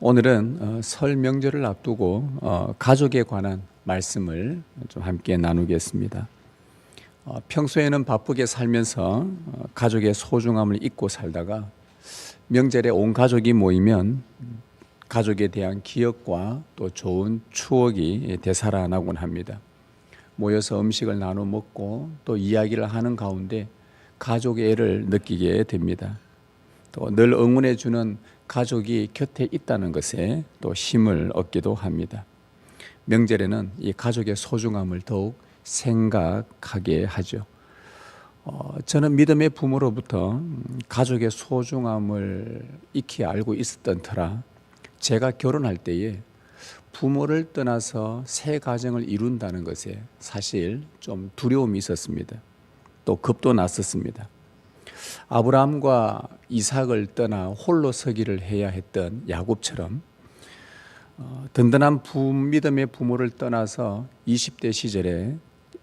오늘은 설 명절을 앞두고 가족에 관한 말씀을 좀 함께 나누겠습니다. 평소에는 바쁘게 살면서 가족의 소중함을 잊고 살다가 명절에 온 가족이 모이면 가족에 대한 기억과 또 좋은 추억이 되살아나곤 합니다. 모여서 음식을 나눠 먹고 또 이야기를 하는 가운데 가족의 애를 느끼게 됩니다. 또 늘 응원해 주는 가족이 곁에 있다는 것에 또 힘을 얻기도 합니다. 명절에는 이 가족의 소중함을 더욱 생각하게 하죠. 저는 믿음의 부모로부터 가족의 소중함을 익히 알고 있었던 터라 제가 결혼할 때에 부모를 떠나서 새 가정을 이룬다는 것에 사실 좀 두려움이 있었습니다. 또 겁도 났었습니다. 아브라함과 이삭을 떠나 홀로 서기를 해야 했던 야곱처럼 든든한 믿음의 부모를 떠나서 20대 시절에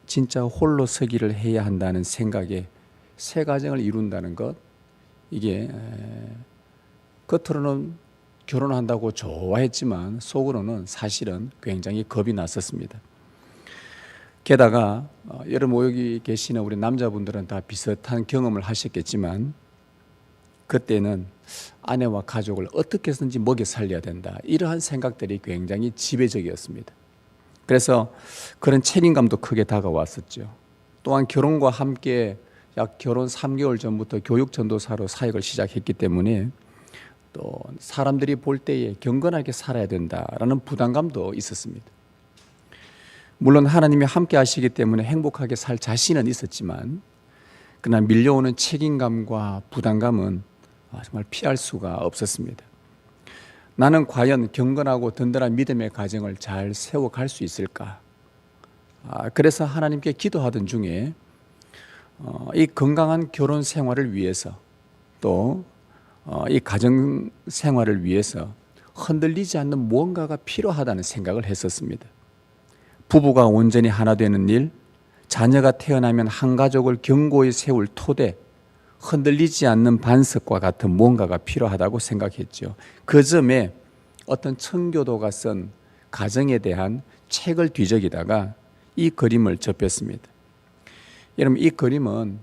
진짜 홀로 서기를 해야 한다는 생각에 새 가정을 이룬다는 것, 이게 겉으로는 결혼한다고 좋아했지만 속으로는 사실은 굉장히 겁이 났었습니다. 게다가 여러분 여기 계시는 우리 남자분들은 다 비슷한 경험을 하셨겠지만 그때는 아내와 가족을 어떻게 해서든지 먹여 살려야 된다, 이러한 생각들이 굉장히 지배적이었습니다. 그래서 그런 책임감도 크게 다가왔었죠. 또한 결혼과 함께 약 결혼 3개월 전부터 교육 전도사로 사역을 시작했기 때문에 또 사람들이 볼 때에 경건하게 살아야 된다라는 부담감도 있었습니다. 물론 하나님이 함께 하시기 때문에 행복하게 살 자신은 있었지만 그러나 밀려오는 책임감과 부담감은 정말 피할 수가 없었습니다. 나는 과연 경건하고 든든한 믿음의 가정을 잘 세워갈 수 있을까? 그래서 하나님께 기도하던 중에 이 건강한 결혼 생활을 위해서 또 이 가정 생활을 위해서 흔들리지 않는 무언가가 필요하다는 생각을 했었습니다. 부부가 온전히 하나 되는 일, 자녀가 태어나면 한 가족을 견고히 세울 토대, 흔들리지 않는 반석과 같은 무언가가 필요하다고 생각했죠. 그 점에 어떤 청교도가 쓴 가정에 대한 책을 뒤적이다가 이 그림을 접했습니다. 여러분, 이 그림은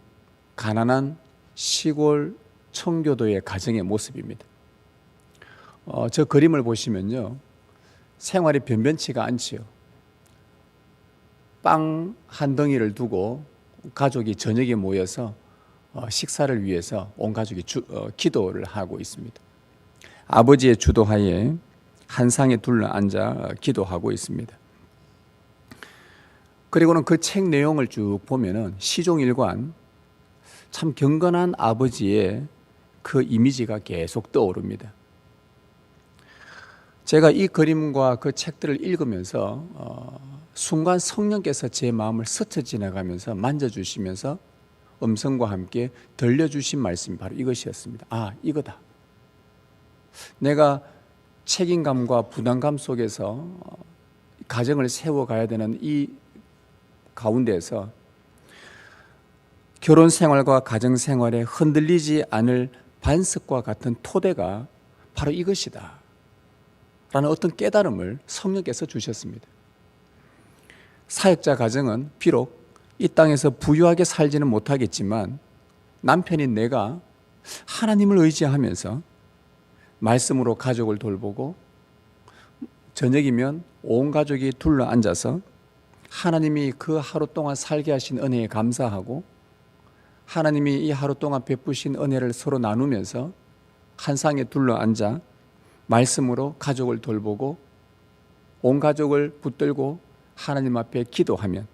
가난한 시골 청교도의 가정의 모습입니다. 저 그림을 보시면요, 생활이 변변치가 않지요. 빵 한 덩이를 두고 가족이 저녁에 모여서 식사를 위해서 온 가족이 기도를 하고 있습니다. 아버지의 주도하에 한 상에 둘러앉아 기도하고 있습니다. 그리고는 그 책 내용을 쭉 보면은 시종일관 참 경건한 아버지의 그 이미지가 계속 떠오릅니다. 제가 이 그림과 그 책들을 읽으면서 순간 성령께서 제 마음을 스쳐 지나가면서 만져주시면서 음성과 함께 들려주신 말씀이 바로 이것이었습니다. 이거다. 내가 책임감과 부담감 속에서 가정을 세워가야 되는 이 가운데에서 결혼 생활과 가정 생활에 흔들리지 않을 반석과 같은 토대가 바로 이것이다 라는 어떤 깨달음을 성령께서 주셨습니다. 사역자 가정은 비록 이 땅에서 부유하게 살지는 못하겠지만 남편인 내가 하나님을 의지하면서 말씀으로 가족을 돌보고 저녁이면 온 가족이 둘러앉아서 하나님이 그 하루 동안 살게 하신 은혜에 감사하고 하나님이 이 하루 동안 베푸신 은혜를 서로 나누면서 한 상에 둘러앉아 말씀으로 가족을 돌보고 온 가족을 붙들고 하나님 앞에 기도하면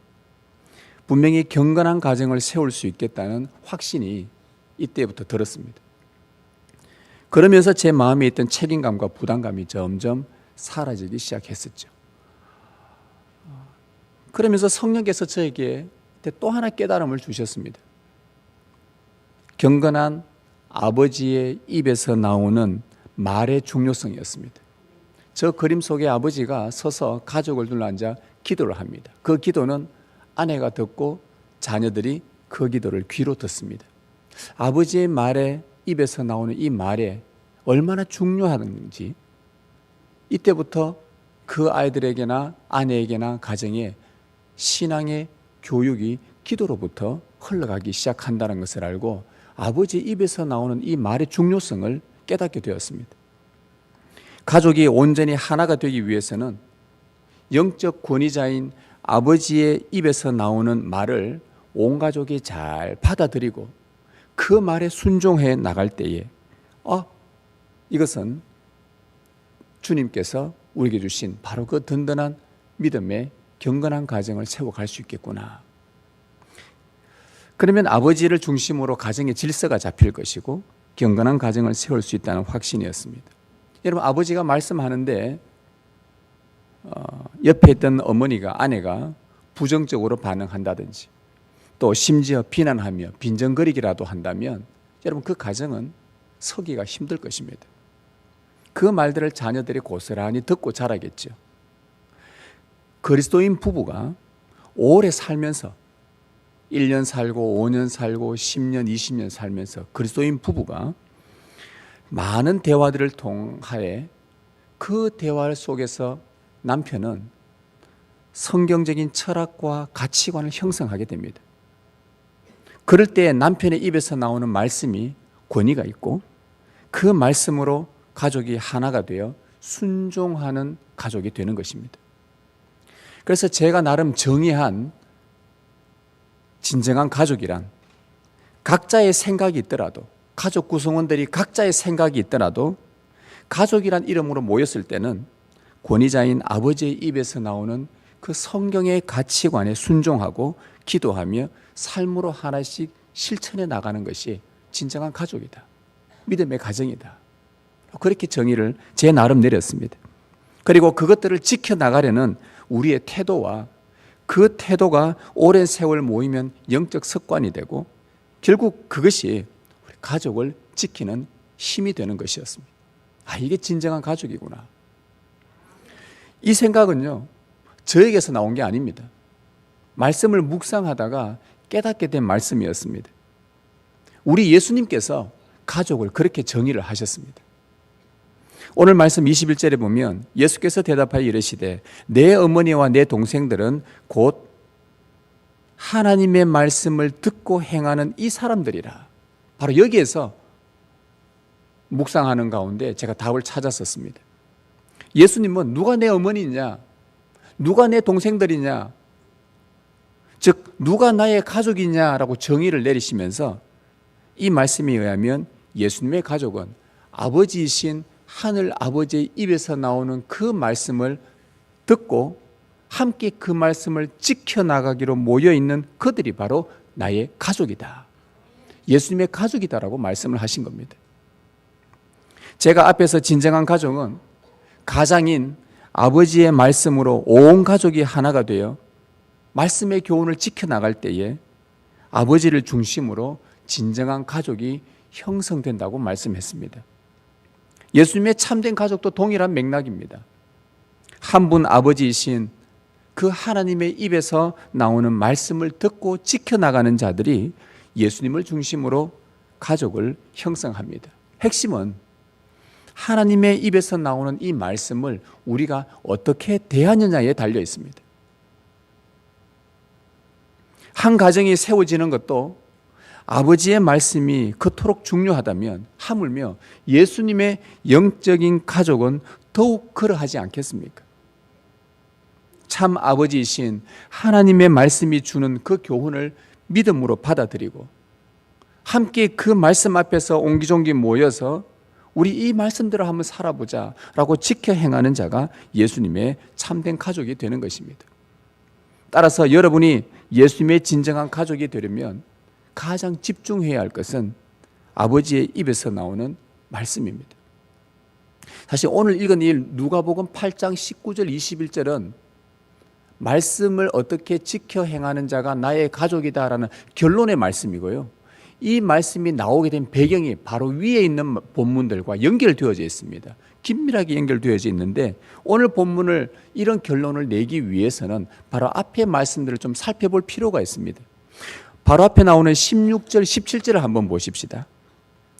분명히 경건한 가정을 세울 수 있겠다는 확신이 이때부터 들었습니다. 그러면서 제 마음에 있던 책임감과 부담감이 점점 사라지기 시작했었죠. 그러면서 성령께서 저에게 또 하나 깨달음을 주셨습니다. 경건한 아버지의 입에서 나오는 말의 중요성이었습니다. 저 그림 속에 아버지가 서서 가족을 둘러앉아 기도를 합니다. 그 기도는 아내가 듣고 자녀들이 그 기도를 귀로 듣습니다. 아버지의 말에 입에서 나오는 이 말에 얼마나 중요한지 이때부터 그 아이들에게나 아내에게나 가정에 신앙의 교육이 기도로부터 흘러가기 시작한다는 것을 알고 아버지 입에서 나오는 이 말의 중요성을 깨닫게 되었습니다. 가족이 온전히 하나가 되기 위해서는 영적 권위자인 아버지의 입에서 나오는 말을 온 가족이 잘 받아들이고 그 말에 순종해 나갈 때에 이것은 주님께서 우리에게 주신 바로 그 든든한 믿음의 경건한 가정을 세워갈 수 있겠구나. 그러면 아버지를 중심으로 가정의 질서가 잡힐 것이고 경건한 가정을 세울 수 있다는 확신이었습니다. 여러분, 아버지가 말씀하는데 옆에 있던 어머니가, 아내가 부정적으로 반응한다든지 또 심지어 비난하며 빈정거리기라도 한다면 여러분, 그 가정은 서기가 힘들 것입니다. 그 말들을 자녀들이 고스란히 듣고 자라겠죠. 그리스도인 부부가 오래 살면서 1년 살고 5년 살고 10년 20년 살면서 그리스도인 부부가 많은 대화들을 통하여 그 대화 속에서 남편은 성경적인 철학과 가치관을 형성하게 됩니다. 그럴 때 남편의 입에서 나오는 말씀이 권위가 있고 그 말씀으로 가족이 하나가 되어 순종하는 가족이 되는 것입니다. 그래서 제가 나름 정의한 진정한 가족이란 각자의 생각이 있더라도, 가족 구성원들이 각자의 생각이 있더라도 가족이란 이름으로 모였을 때는 권위자인 아버지의 입에서 나오는 그 성경의 가치관에 순종하고 기도하며 삶으로 하나씩 실천해 나가는 것이 진정한 가족이다. 믿음의 가정이다. 그렇게 정의를 제 나름 내렸습니다. 그리고 그것들을 지켜나가려는 우리의 태도와 그 태도가 오랜 세월 모이면 영적 습관이 되고 결국 그것이 우리 가족을 지키는 힘이 되는 것이었습니다. 이게 진정한 가족이구나. 이 생각은요, 저에게서 나온 게 아닙니다. 말씀을 묵상하다가 깨닫게 된 말씀이었습니다. 우리 예수님께서 가족을 그렇게 정의를 하셨습니다. 오늘 말씀 21절에 보면 예수께서 대답하여 이르시되 내 어머니와 내 동생들은 곧 하나님의 말씀을 듣고 행하는 이 사람들이라. 바로 여기에서 묵상하는 가운데 제가 답을 찾았었습니다. 예수님은 누가 내 어머니냐, 누가 내 동생들이냐, 즉 누가 나의 가족이냐라고 정의를 내리시면서 이 말씀에 의하면 예수님의 가족은 아버지이신 하늘 아버지의 입에서 나오는 그 말씀을 듣고 함께 그 말씀을 지켜나가기로 모여있는 그들이 바로 나의 가족이다. 예수님의 가족이다라고 말씀을 하신 겁니다. 제가 앞에서 진정한 가족은 가장인 아버지의 말씀으로 온 가족이 하나가 되어 말씀의 교훈을 지켜나갈 때에 아버지를 중심으로 진정한 가족이 형성된다고 말씀했습니다. 예수님의 참된 가족도 동일한 맥락입니다. 한 분 아버지이신 그 하나님의 입에서 나오는 말씀을 듣고 지켜나가는 자들이 예수님을 중심으로 가족을 형성합니다. 핵심은 하나님의 입에서 나오는 이 말씀을 우리가 어떻게 대하느냐에 달려 있습니다. 한 가정이 세워지는 것도 아버지의 말씀이 그토록 중요하다면 하물며 예수님의 영적인 가족은 더욱 그러하지 않겠습니까? 참 아버지이신 하나님의 말씀이 주는 그 교훈을 믿음으로 받아들이고 함께 그 말씀 앞에서 옹기종기 모여서 우리 이 말씀대로 한번 살아보자 라고 지켜 행하는 자가 예수님의 참된 가족이 되는 것입니다. 따라서 여러분이 예수님의 진정한 가족이 되려면 가장 집중해야 할 것은 아버지의 입에서 나오는 말씀입니다. 사실 오늘 읽은 이 누가복음 8장 19절 21절은 말씀을 어떻게 지켜 행하는 자가 나의 가족이다라는 결론의 말씀이고요. 이 말씀이 나오게 된 배경이 바로 위에 있는 본문들과 연결되어져 있습니다. 긴밀하게 연결되어져 있는데 오늘 본문을 이런 결론을 내기 위해서는 바로 앞의 말씀들을 좀 살펴볼 필요가 있습니다. 바로 앞에 나오는 16절, 17절을 한번 보십시다.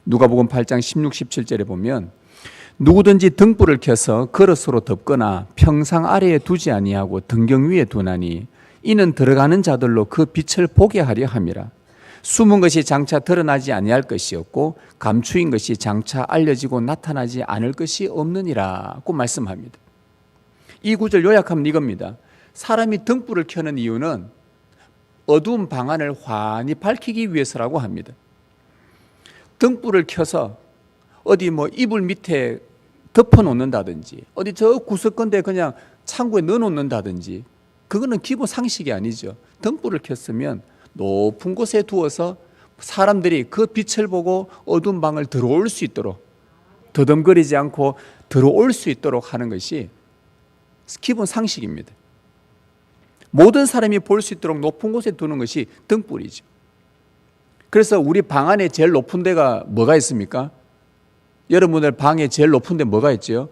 누가복음 8장 16, 17절에 보면 누구든지 등불을 켜서 그릇으로 덮거나 평상 아래에 두지 아니하고 등경 위에 두나니 이는 들어가는 자들로 그 빛을 보게 하려 함이라. 숨은 것이 장차 드러나지 아니할 것이었고 감추인 것이 장차 알려지고 나타나지 않을 것이 없느니라고 말씀합니다. 이 구절 요약하면 이겁니다. 사람이 등불을 켜는 이유는 어두운 방 안을 환히 밝히기 위해서라고 합니다. 등불을 켜서 어디 이불 밑에 덮어 놓는다든지 어디 저 구석건데 그냥 창고에 넣어 놓는다든지 그거는 기본 상식이 아니죠. 등불을 켰으면 높은 곳에 두어서 사람들이 그 빛을 보고 어두운 방을 들어올 수 있도록 더듬거리지 않고 들어올 수 있도록 하는 것이 기본 상식입니다. 모든 사람이 볼 수 있도록 높은 곳에 두는 것이 등불이죠. 그래서 우리 방 안에 제일 높은 데가 뭐가 있습니까? 여러분들 방에 제일 높은 데 뭐가 있죠?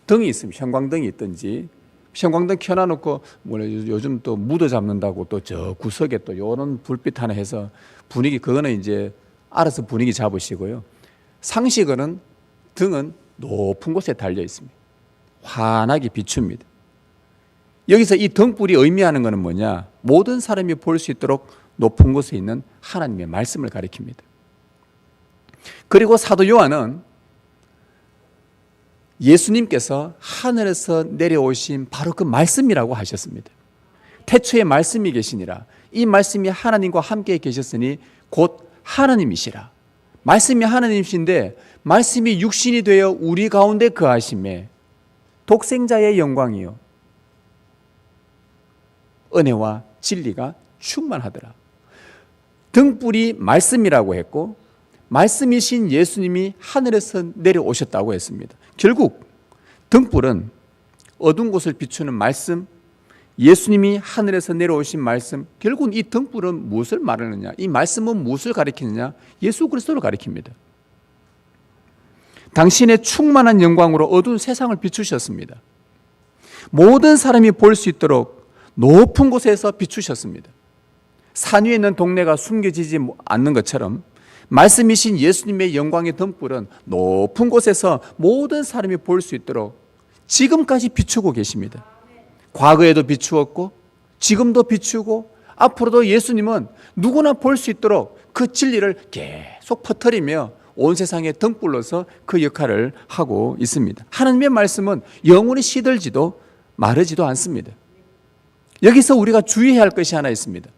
등이 있습니다. 형광등이 있든지 형광등 켜놔놓고 요즘 또 무도 잡는다고 또 저 구석에 또 이런 불빛 하나 해서 분위기 그거는 이제 알아서 분위기 잡으시고요. 상식은 등은 높은 곳에 달려 있습니다. 환하게 비춥니다. 여기서 이 등불이 의미하는 것은 뭐냐? 모든 사람이 볼 수 있도록 높은 곳에 있는 하나님의 말씀을 가리킵니다. 그리고 사도 요한은 예수님께서 하늘에서 내려오신 바로 그 말씀이라고 하셨습니다. 태초에 말씀이 계시니라. 이 말씀이 하나님과 함께 계셨으니 곧 하나님이시라. 말씀이 하나님이신데 말씀이 육신이 되어 우리 가운데 거하심에 독생자의 영광이요 은혜와 진리가 충만하더라. 등불이 말씀이라고 했고 말씀이신 예수님이 하늘에서 내려오셨다고 했습니다. 결국 등불은 어두운 곳을 비추는 말씀, 예수님이 하늘에서 내려오신 말씀, 결국 이 등불은 무엇을 말하느냐? 이 말씀은 무엇을 가리키느냐? 예수 그리스도를 가리킵니다. 당신의 충만한 영광으로 어두운 세상을 비추셨습니다. 모든 사람이 볼 수 있도록 높은 곳에서 비추셨습니다. 산 위에 있는 동네가 숨겨지지 않는 것처럼 말씀이신 예수님의 영광의 등불은 높은 곳에서 모든 사람이 볼 수 있도록 지금까지 비추고 계십니다. 과거에도 비추었고 지금도 비추고 앞으로도 예수님은 누구나 볼 수 있도록 그 진리를 계속 퍼뜨리며 온 세상의 등불로서 그 역할을 하고 있습니다. 하나님의 말씀은 영원히 시들지도 마르지도 않습니다. 여기서 우리가 주의해야 할 것이 하나 있습니다.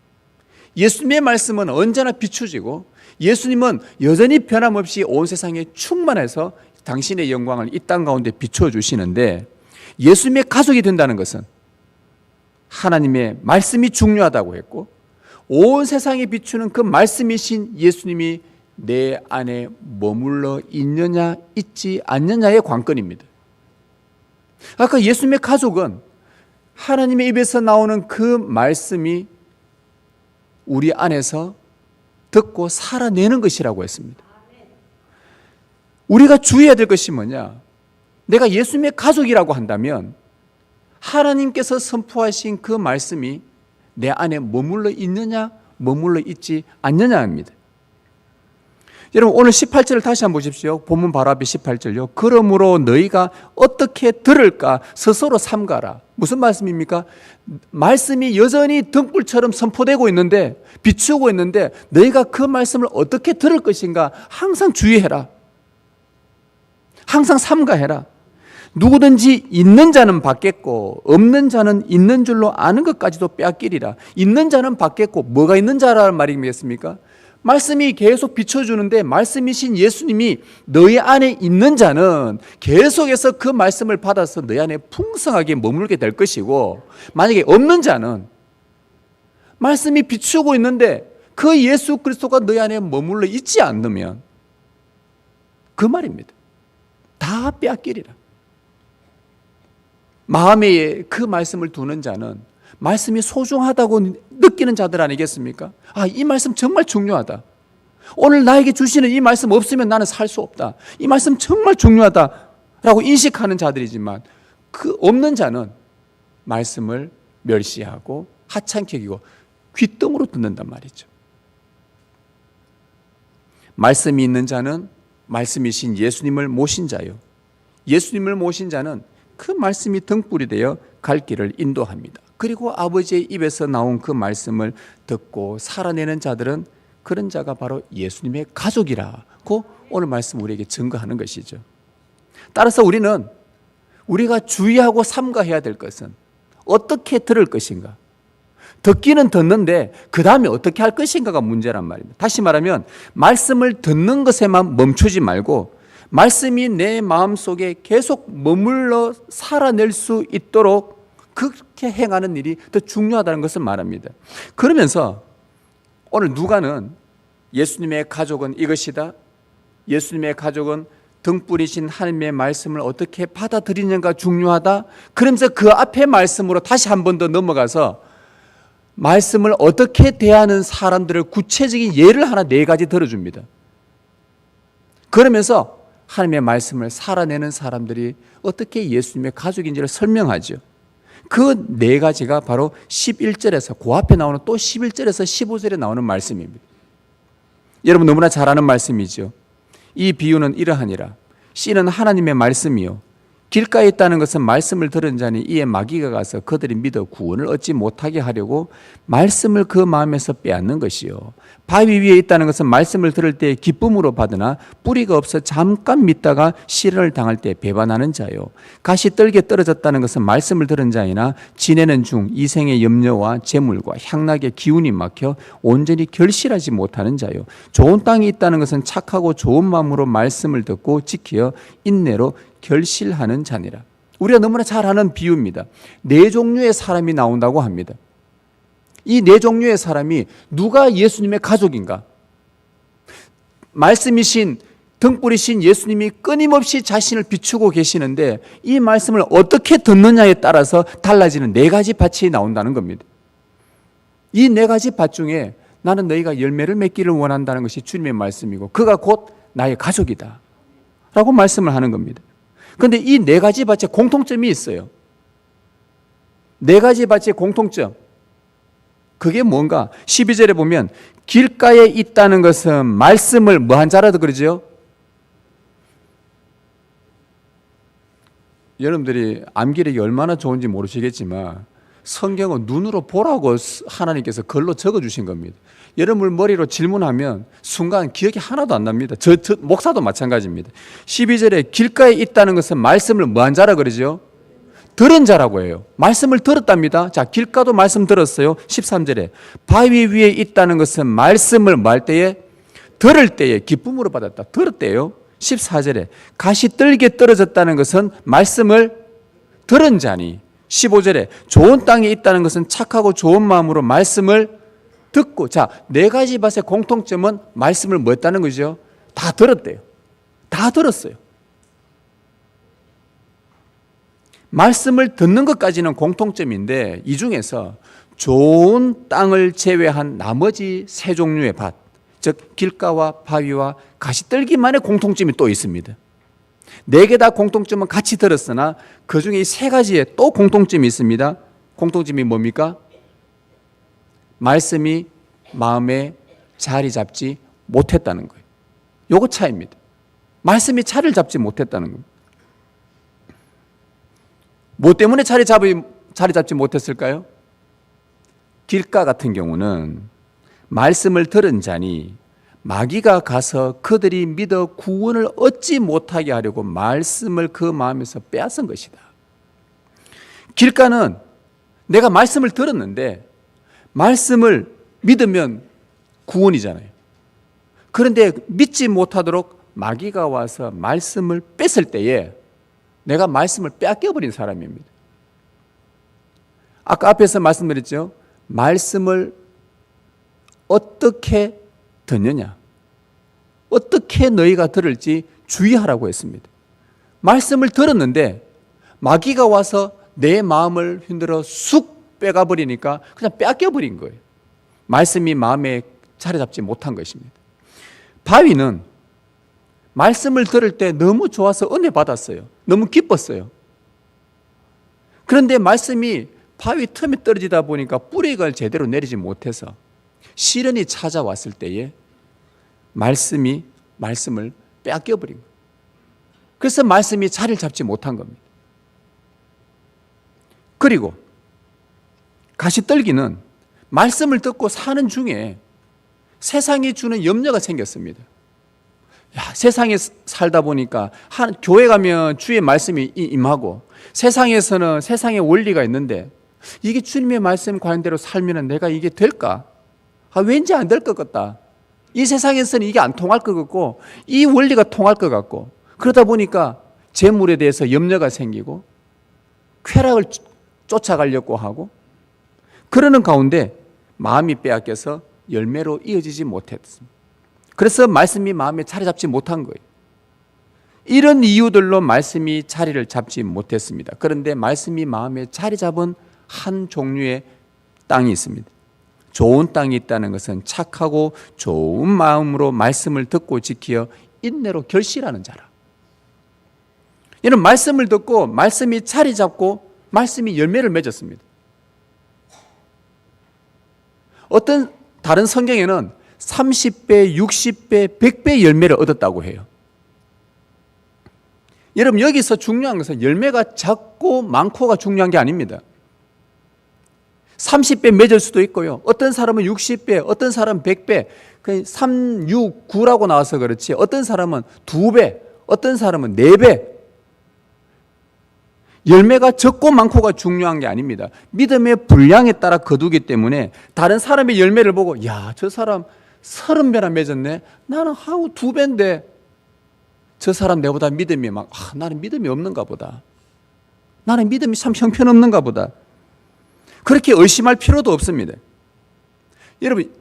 예수님의 말씀은 언제나 비추지고 예수님은 여전히 변함없이 온 세상에 충만해서 당신의 영광을 이 땅 가운데 비춰주시는데 예수님의 가족이 된다는 것은 하나님의 말씀이 중요하다고 했고 온 세상에 비추는 그 말씀이신 예수님이 내 안에 머물러 있느냐 있지 않느냐의 관건입니다. 아까 예수님의 가족은 하나님의 입에서 나오는 그 말씀이 우리 안에서 듣고 살아내는 것이라고 했습니다. 우리가 주의해야 될 것이 뭐냐? 내가 예수님의 가족이라고 한다면 하나님께서 선포하신 그 말씀이 내 안에 머물러 있느냐 머물러 있지 않느냐입니다. 여러분 오늘 18절을 다시 한번 보십시오. 본문 바로 앞에 18절요. 그러므로 너희가 어떻게 들을까 스스로 삼가라. 무슨 말씀입니까? 말씀이 여전히 등불처럼 선포되고 있는데 비추고 있는데 너희가 그 말씀을 어떻게 들을 것인가 항상 주의해라. 항상 삼가해라. 누구든지 있는 자는 받겠고 없는 자는 있는 줄로 아는 것까지도 빼앗기리라. 있는 자는 받겠고 뭐가 있는 자라는 말이겠습니까? 말씀이 계속 비춰주는데 말씀이신 예수님이 너희 안에 있는 자는 계속해서 그 말씀을 받아서 너희 안에 풍성하게 머물게 될 것이고 만약에 없는 자는 말씀이 비추고 있는데 그 예수 그리스도가 너희 안에 머물러 있지 않으면 그 말입니다. 다 빼앗기리라. 마음에 그 말씀을 두는 자는 말씀이 소중하다고 느끼는 자들 아니겠습니까? 아, 이 말씀 정말 중요하다. 오늘 나에게 주시는 이 말씀 없으면 나는 살 수 없다. 이 말씀 정말 중요하다라고 인식하는 자들이지만 그 없는 자는 말씀을 멸시하고 하찮게 여기고 귓등으로 듣는단 말이죠. 말씀이 있는 자는 말씀이신 예수님을 모신 자요. 예수님을 모신 자는 그 말씀이 등불이 되어 갈 길을 인도합니다. 그리고 아버지의 입에서 나온 그 말씀을 듣고 살아내는 자들은 그런 자가 바로 예수님의 가족이라고 오늘 말씀 우리에게 증거하는 것이죠. 따라서 우리가 주의하고 삼가해야 될 것은 어떻게 들을 것인가. 듣기는 듣는데 그 다음에 어떻게 할 것인가가 문제란 말입니다. 다시 말하면 말씀을 듣는 것에만 멈추지 말고 말씀이 내 마음속에 계속 머물러 살아낼 수 있도록 그렇게 행하는 일이 더 중요하다는 것을 말합니다. 그러면서 오늘 누가는 예수님의 가족은 이것이다. 예수님의 가족은 등불이신 하나님의 말씀을 어떻게 받아들이는가 중요하다. 그러면서 그 앞에 말씀으로 다시 한 번 더 넘어가서 말씀을 어떻게 대하는 사람들을 구체적인 예를 하나 4가지 들어줍니다. 그러면서 하나님의 말씀을 살아내는 사람들이 어떻게 예수님의 가족인지를 설명하죠. 그 4가지가 바로 11절에서 그 앞에 나오는 또 11절에서 15절에 나오는 말씀입니다. 여러분 너무나 잘 아는 말씀이죠. 이 비유는 이러하니라. 씨는 하나님의 말씀이요 길가에 있다는 것은 말씀을 들은 자니 이에 마귀가 가서 그들이 믿어 구원을 얻지 못하게 하려고 말씀을 그 마음에서 빼앗는 것이요 바위 위에 있다는 것은 말씀을 들을 때 기쁨으로 받으나 뿌리가 없어 잠깐 믿다가 시련을 당할 때 배반하는 자요 가시 떨게 떨어졌다는 것은 말씀을 들은 자이나 지내는 중 이생의 염려와 재물과 향락의 기운이 막혀 온전히 결실하지 못하는 자요 좋은 땅이 있다는 것은 착하고 좋은 마음으로 말씀을 듣고 지키어 인내로 결실하는 자니라. 우리가 너무나 잘 아는 비유입니다. 4종류의 사람이 나온다고 합니다. 이 4종류의 사람이 누가 예수님의 가족인가? 말씀이신 등불이신 예수님이 끊임없이 자신을 비추고 계시는데 이 말씀을 어떻게 듣느냐에 따라서 달라지는 4가지 밭이 나온다는 겁니다. 이 4가지 밭 중에 나는 너희가 열매를 맺기를 원한다는 것이 주님의 말씀이고 그가 곧 나의 가족이다 라고 말씀을 하는 겁니다. 그런데 이 4가지 밭에 공통점이 있어요. 4가지 밭의 공통점. 그게 뭔가? 12절에 보면 길가에 있다는 것은 말씀을 뭐한 자라도 그러죠? 여러분들이 암기력이 얼마나 좋은지 모르시겠지만 성경은 눈으로 보라고 하나님께서 글로 적어주신 겁니다. 여러분 머리로 질문하면 순간 기억이 하나도 안 납니다. 저 목사도 마찬가지입니다. 12절에 길가에 있다는 것은 말씀을 뭐한 자라 그러죠? 들은 자라고 해요. 말씀을 들었답니다. 자, 길가도 말씀 들었어요. 13절에 바위 위에 있다는 것은 말씀을 뭐 할 때에? 들을 때에 기쁨으로 받았다. 들었대요. 14절에 가시 떨게 떨어졌다는 것은 말씀을 들은 자니 15절에 좋은 땅에 있다는 것은 착하고 좋은 마음으로 말씀을 듣고 자, 4가지 밭의 공통점은 말씀을 뭐 했다는 거죠? 다 들었대요. 다 들었어요. 말씀을 듣는 것까지는 공통점인데 이 중에서 좋은 땅을 제외한 나머지 3종류의 밭, 즉 길가와 바위와 가시떨기만의 공통점이 또 있습니다. 4개 다 공통점은 같이 들었으나 그 중에 이 3가지에 또 공통점이 있습니다. 공통점이 뭡니까? 말씀이 마음에 자리 잡지 못했다는 거예요. 요거 차이입니다. 말씀이 자리를 잡지 못했다는 겁니다. 뭐 때문에 자리 잡지 못했을까요? 길가 같은 경우는 말씀을 들은 자니 마귀가 가서 그들이 믿어 구원을 얻지 못하게 하려고 말씀을 그 마음에서 빼앗은 것이다. 길가는 내가 말씀을 들었는데 말씀을 믿으면 구원이잖아요. 그런데 믿지 못하도록 마귀가 와서 말씀을 뺐을 때에 내가 말씀을 빼앗겨버린 사람입니다. 아까 앞에서 말씀드렸죠. 말씀을 어떻게 듣느냐, 어떻게 너희가 들을지 주의하라고 했습니다. 말씀을 들었는데 마귀가 와서 내 마음을 흔들어 쑥 빼가버리니까 그냥 빼앗겨버린 거예요. 말씀이 마음에 자리 잡지 못한 것입니다. 바위는 말씀을 들을 때 너무 좋아서 은혜 받았어요. 너무 기뻤어요. 그런데 말씀이 바위 틈에 떨어지다 보니까 뿌리가 제대로 내리지 못해서 시련이 찾아왔을 때에 말씀을 빼앗겨버린 거예요. 그래서 말씀이 자리를 잡지 못한 겁니다. 그리고 가시떨기는 말씀을 듣고 사는 중에 세상이 주는 염려가 생겼습니다. 세상에 살다 보니까 교회 가면 주의 말씀이 임하고 세상에서는 세상의 원리가 있는데 이게 주님의 말씀 관대로 살면 내가 이게 될까? 왠지 안 될 것 같다. 이 세상에서는 이게 안 통할 것 같고 이 원리가 통할 것 같고 그러다 보니까 재물에 대해서 염려가 생기고 쾌락을 쫓아가려고 하고 그러는 가운데 마음이 빼앗겨서 열매로 이어지지 못했습니다. 그래서 말씀이 마음에 자리 잡지 못한 거예요. 이런 이유들로 말씀이 자리를 잡지 못했습니다. 그런데 말씀이 마음에 자리 잡은 한 종류의 땅이 있습니다. 좋은 땅이 있다는 것은 착하고 좋은 마음으로 말씀을 듣고 지키어 인내로 결실하는 자라. 이런 말씀을 듣고 말씀이 자리 잡고 말씀이 열매를 맺었습니다. 어떤 다른 성경에는 30배, 60배, 100배 열매를 얻었다고 해요. 여러분 여기서 중요한 것은 열매가 작고 많고가 중요한 게 아닙니다. 30배 맺을 수도 있고요. 어떤 사람은 60배, 어떤 사람은 100배, 3, 6, 9라고 나와서 그렇지 어떤 사람은 2배, 어떤 사람은 4배. 열매가 적고 많고가 중요한 게 아닙니다. 믿음의 분량에 따라 거두기 때문에 다른 사람의 열매를 보고 야, 저 사람 30배나 맺었네. 나는 하고 2배인데 저 사람 내보다 믿음이 나는 믿음이 없는가 보다. 나는 믿음이 참 형편없는가 보다. 그렇게 의심할 필요도 없습니다. 여러분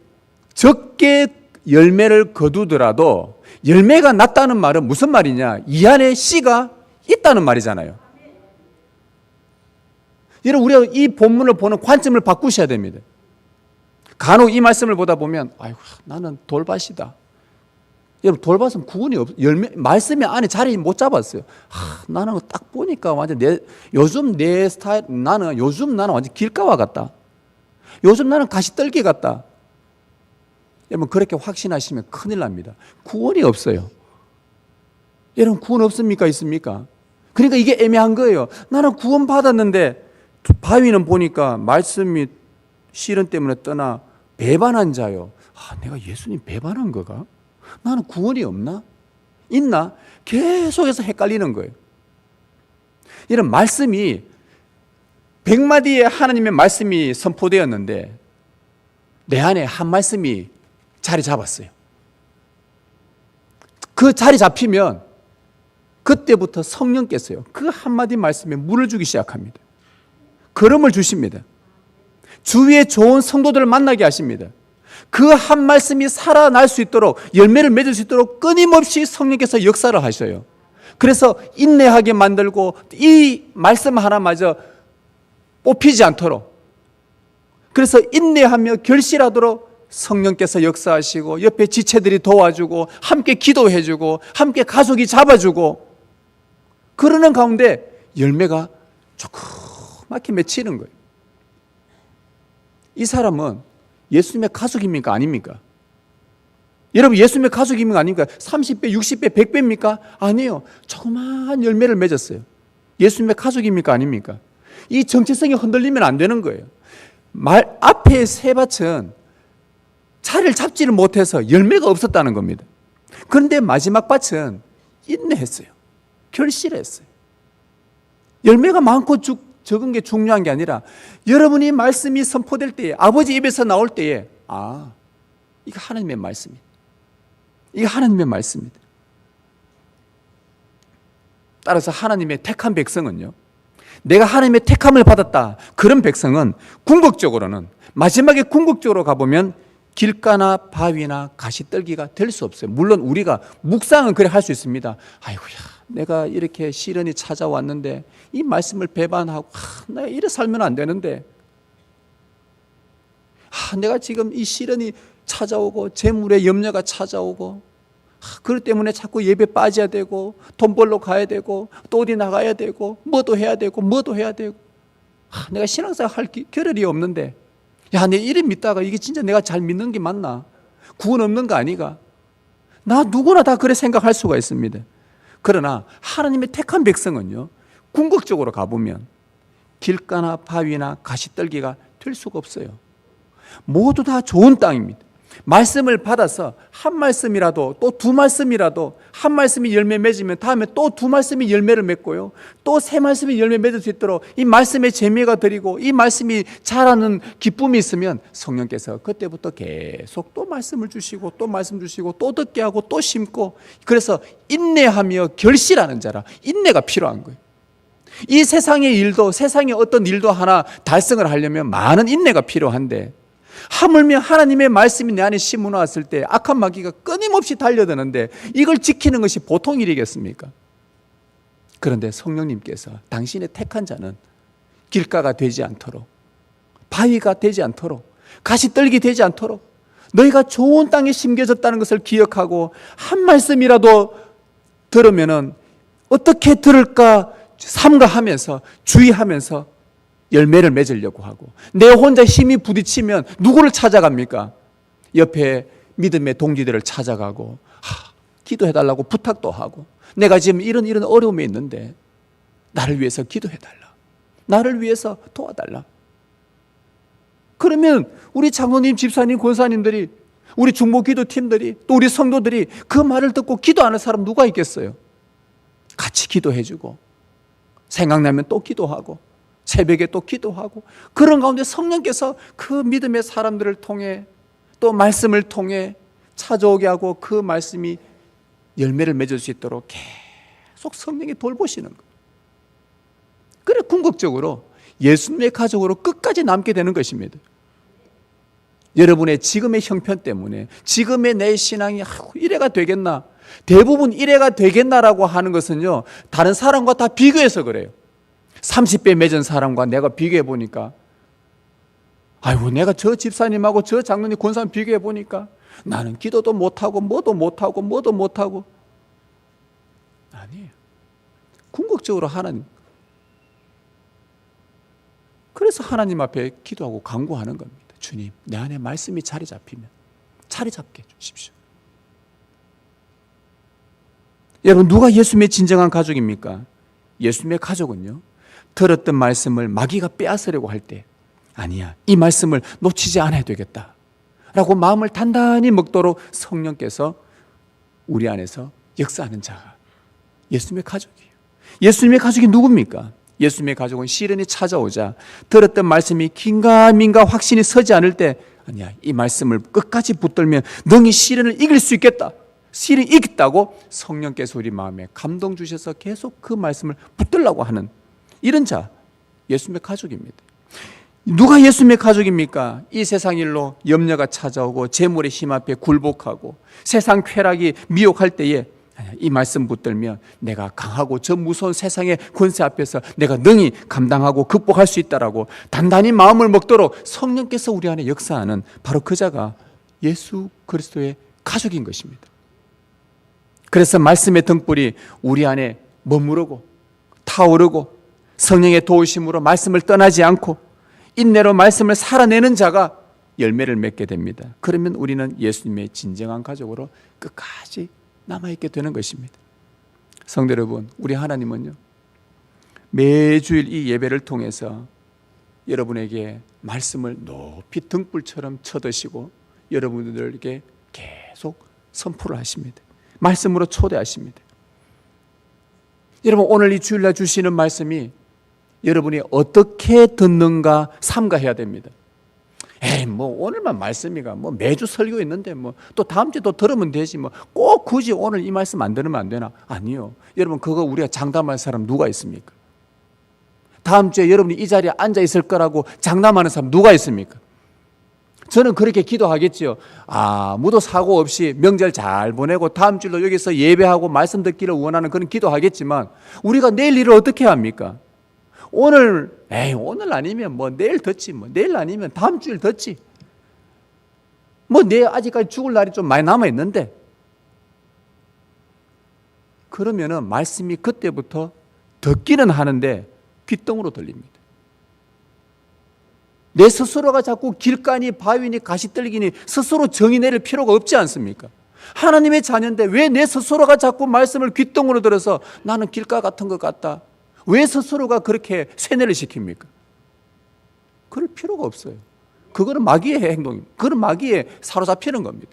적게 열매를 거두더라도 열매가 났다는 말은 무슨 말이냐? 이 안에 씨가 있다는 말이잖아요. 여러분 우리가 이 본문을 보는 관점을 바꾸셔야 됩니다. 간혹 이 말씀을 보다 보면 아이고 나는 돌밭이다. 여러분 돌밭은 구원이 열매 말씀이 안에 자리 못 잡았어요. 나는 딱 보니까 완전 요즘 내 스타일 나는 완전 길가와 같다. 요즘 나는 가시떨기 같다. 여러분 그렇게 확신하시면 큰일 납니다. 구원이 없어요. 여러분 구원 없습니까? 있습니까? 그러니까 이게 애매한 거예요. 나는 구원 받았는데 바위는 보니까 말씀이 시련 때문에 떠나 배반한 자요. 내가 예수님 배반한 거가? 나는 구원이 없나? 있나? 계속해서 헷갈리는 거예요. 이런 말씀이 100마디의 하나님의 말씀이 선포되었는데 내 안에 한 말씀이 자리 잡았어요. 그 자리 잡히면 그때부터 성령께서요. 그 한마디 말씀에 물을 주기 시작합니다. 걸음을 주십니다. 주위에 좋은 성도들을 만나게 하십니다. 그 한 말씀이 살아날 수 있도록 열매를 맺을 수 있도록 끊임없이 성령께서 역사를 하셔요. 그래서 인내하게 만들고 이 말씀 하나마저 뽑히지 않도록 그래서 인내하며 결실하도록 성령께서 역사하시고 옆에 지체들이 도와주고 함께 기도해주고 함께 가족이 잡아주고 그러는 가운데 열매가 조그맣게 맺히는 거예요. 이 사람은 예수님의 가족입니까? 아닙니까? 여러분 예수님의 가족입니까? 아닙니까? 30배, 60배, 100배입니까? 아니에요. 조그마한 열매를 맺었어요. 예수님의 가족입니까? 아닙니까? 이 정체성이 흔들리면 안 되는 거예요. 말 앞에 세 밭은 자리를 잡지를 못해서 열매가 없었다는 겁니다. 그런데 마지막 밭은 인내했어요. 결실했어요. 열매가 많고 적은 게 중요한 게 아니라 여러분이 말씀이 선포될 때에 아버지 입에서 나올 때에 이거 하나님의 말씀이다. 이거 하나님의 말씀이다. 따라서 하나님의 택한 백성은요. 내가 하나님의 택함을 받았다. 그런 백성은 궁극적으로는 마지막에 궁극적으로 가보면 길가나 바위나 가시떨기가 될 수 없어요. 물론 우리가 묵상은 그래 할 수 있습니다. 아이고야 내가 이렇게 시련이 찾아왔는데 이 말씀을 배반하고 내가 이래 살면 안 되는데 내가 지금 이 시련이 찾아오고 재물의 염려가 찾아오고 그것 때문에 자꾸 예배 빠져야 되고 돈 벌러 가야 되고 또 어디 나가야 되고 뭐도 해야 되고 내가 신앙생활 할 겨를이 없는데 내 이름 믿다가 이게 진짜 내가 잘 믿는 게 맞나? 구원 없는 거 아니가? 나 누구나 다 그래 생각할 수가 있습니다. 그러나 하나님의 택한 백성은요, 궁극적으로 가보면 길가나 바위나 가시떨기가 될 수가 없어요. 모두 다 좋은 땅입니다. 말씀을 받아서 한 말씀이라도, 또 두 말씀이라도, 한 말씀이 열매 맺으면 다음에 또 두 말씀이 열매를 맺고요, 또 세 말씀이 열매 맺을 수 있도록 이 말씀에 재미가 들이고 이 말씀이 자라는 기쁨이 있으면 성령께서 그때부터 계속 또 말씀을 주시고 또 말씀 주시고 또 듣게 하고 또 심고, 그래서 인내하며 결실하는 자라, 인내가 필요한 거예요. 이 세상의 일도, 세상의 어떤 일도 하나 달성을 하려면 많은 인내가 필요한데, 하물며 하나님의 말씀이 내 안에 심어놨을 때 악한 마귀가 끊임없이 달려드는데 이걸 지키는 것이 보통 일이겠습니까? 그런데 성령님께서 당신의 택한 자는 길가가 되지 않도록, 바위가 되지 않도록, 가시떨기 되지 않도록 너희가 좋은 땅에 심겨졌다는 것을 기억하고, 한 말씀이라도 들으면은 어떻게 들을까 삼가하면서, 주의하면서 열매를 맺으려고 하고, 내 혼자 힘이 부딪히면 누구를 찾아갑니까? 옆에 믿음의 동지들을 찾아가고 기도해달라고 부탁도 하고, 내가 지금 이런 어려움이 있는데 나를 위해서 기도해달라, 나를 위해서 도와달라. 그러면 우리 장로님, 집사님, 권사님들이, 우리 중보기도팀들이, 또 우리 성도들이 그 말을 듣고 기도하는 사람 누가 있겠어요? 같이 기도해주고, 생각나면 또 기도하고, 새벽에 또 기도하고, 그런 가운데 성령께서 그 믿음의 사람들을 통해, 또 말씀을 통해 찾아오게 하고, 그 말씀이 열매를 맺을 수 있도록 계속 성령이 돌보시는 거예요. 그래 궁극적으로 예수님의 가족으로 끝까지 남게 되는 것입니다. 여러분의 지금의 형편 때문에, 지금의 내 신앙이 이래가 되겠나, 대부분 이래가 되겠나라고 하는 것은요, 다른 사람과 다 비교해서 그래요. 30배 맺은 사람과 내가 비교해 보니까, 아이고 내가 저 집사님하고 저 장로님, 권사님 비교해 보니까 나는 기도도 못하고 뭐도 못하고. 아니에요. 궁극적으로 하나님, 그래서 하나님 앞에 기도하고 간구하는 겁니다. 주님, 내 안에 말씀이 자리 잡히면 자리 잡게 해주십시오. 여러분, 누가 예수님의 진정한 가족입니까? 예수님의 가족은요, 들었던 말씀을 마귀가 빼앗으려고 할 때, 아니야, 이 말씀을 놓치지 않아야 되겠다 라고 마음을 단단히 먹도록 성령께서 우리 안에서 역사하는 자가 예수님의 가족이에요. 예수님의 가족이 누굽니까? 예수님의 가족은 시련이 찾아오자 들었던 말씀이 긴가민가 확신이 서지 않을 때, 아니야, 이 말씀을 끝까지 붙들면 능히 시련을 이길 수 있겠다, 시련을 이겼다고 성령께서 우리 마음에 감동 주셔서 계속 그 말씀을 붙들라고 하는 이런 자, 예수님의 가족입니다. 누가 예수님의 가족입니까? 이 세상 일로 염려가 찾아오고 재물의 힘 앞에 굴복하고 세상 쾌락이 미혹할 때에, 이 말씀 붙들면 내가 강하고 저 무서운 세상의 권세 앞에서 내가 능히 감당하고 극복할 수 있다라고 단단히 마음을 먹도록 성령께서 우리 안에 역사하는 바로 그 자가 예수 그리스도의 가족인 것입니다. 그래서 말씀의 등불이 우리 안에 머무르고 타오르고 성령의 도우심으로 말씀을 떠나지 않고 인내로 말씀을 살아내는 자가 열매를 맺게 됩니다. 그러면 우리는 예수님의 진정한 가족으로 끝까지 남아있게 되는 것입니다. 성도 여러분, 우리 하나님은요, 매주일 이 예배를 통해서 여러분에게 말씀을 높이 등불처럼 쳐드시고 여러분들에게 계속 선포를 하십니다. 말씀으로 초대하십니다. 여러분, 오늘 이 주일날 주시는 말씀이 여러분이 어떻게 듣는가 삼가해야 됩니다. 뭐 오늘만 말씀이가 뭐 매주 설교 있는데 뭐 또 다음 주에 또 들으면 되지, 뭐 꼭 굳이 오늘 이 말씀 안 들으면 안 되나? 아니요. 여러분, 그거 우리가 장담할 사람 누가 있습니까? 다음 주에 여러분이 이 자리에 앉아 있을 거라고 장담하는 사람 누가 있습니까? 저는 그렇게 기도하겠지요. 아무도 사고 없이 명절 잘 보내고 다음 주로 여기서 예배하고 말씀 듣기를 원하는 그런 기도하겠지만, 우리가 내일 일을 어떻게 합니까? 오늘 아니면 뭐 내일 듣지, 뭐 내일 아니면 다음 주일 듣지, 뭐 내일 아직까지 죽을 날이 좀 많이 남아있는데, 그러면은 말씀이 그때부터 듣기는 하는데 귓등으로 들립니다. 내 스스로가 자꾸 길가니 바위니 가시떨기니 스스로 정의 내릴 필요가 없지 않습니까? 하나님의 자녀인데 왜 내 스스로가 자꾸 말씀을 귓등으로 들어서 나는 길가 같은 것 같다. 왜 스스로가 그렇게 세뇌를 시킵니까? 그럴 필요가 없어요. 그거는 마귀의 행동입니다. 그거는 마귀에 사로잡히는 겁니다.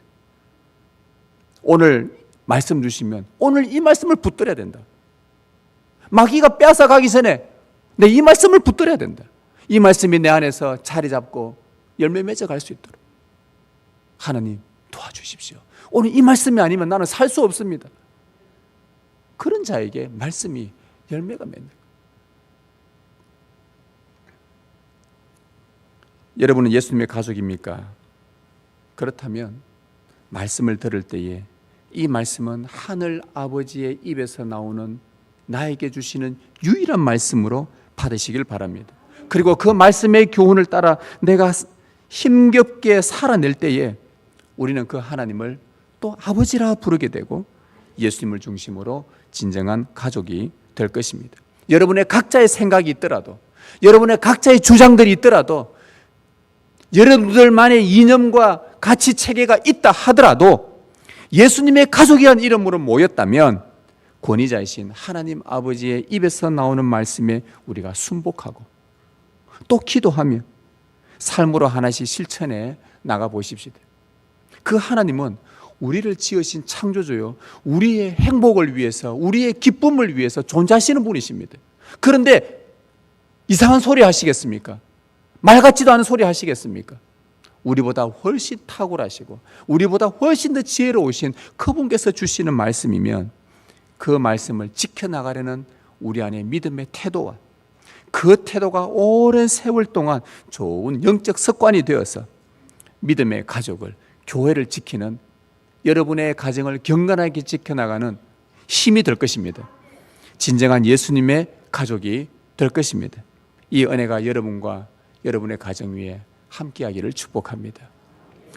오늘 말씀 주시면 오늘 이 말씀을 붙들어야 된다. 마귀가 빼앗아 가기 전에 내 이 말씀을 붙들어야 된다. 이 말씀이 내 안에서 자리 잡고 열매 맺어 갈 수 있도록 하나님 도와주십시오. 오늘 이 말씀이 아니면 나는 살 수 없습니다. 그런 자에게 말씀이 열매가 맺는 거예요. 여러분은 예수님의 가족입니까? 그렇다면 말씀을 들을 때에 이 말씀은 하늘 아버지의 입에서 나오는 나에게 주시는 유일한 말씀으로 받으시길 바랍니다. 그리고 그 말씀의 교훈을 따라 내가 힘겹게 살아낼 때에 우리는 그 하나님을 또 아버지라 부르게 되고 예수님을 중심으로 진정한 가족이 될 것입니다. 여러분의 각자의 생각이 있더라도, 여러분의 각자의 주장들이 있더라도, 여러분들만의 이념과 가치 체계가 있다 하더라도 예수님의 가족이란 이름으로 모였다면 권위자이신 하나님 아버지의 입에서 나오는 말씀에 우리가 순복하고 또 기도하며 삶으로 하나씩 실천해 나가 보십시오. 그 하나님은 우리를 지으신 창조주요, 우리의 행복을 위해서, 우리의 기쁨을 위해서 존재하시는 분이십니다. 그런데 이상한 소리 하시겠습니까? 말 같지도 않은 소리 하시겠습니까? 우리보다 훨씬 탁월하시고 우리보다 훨씬 더 지혜로우신 그분께서 주시는 말씀이면 그 말씀을 지켜나가려는 우리 안의 믿음의 태도와 그 태도가 오랜 세월 동안 좋은 영적 습관이 되어서 믿음의 가족을, 교회를 지키는, 여러분의 가정을 경건하게 지켜나가는 힘이 될 것입니다. 진정한 예수님의 가족이 될 것입니다. 이 은혜가 여러분과 여러분의 가정 위에 함께하기를 축복합니다.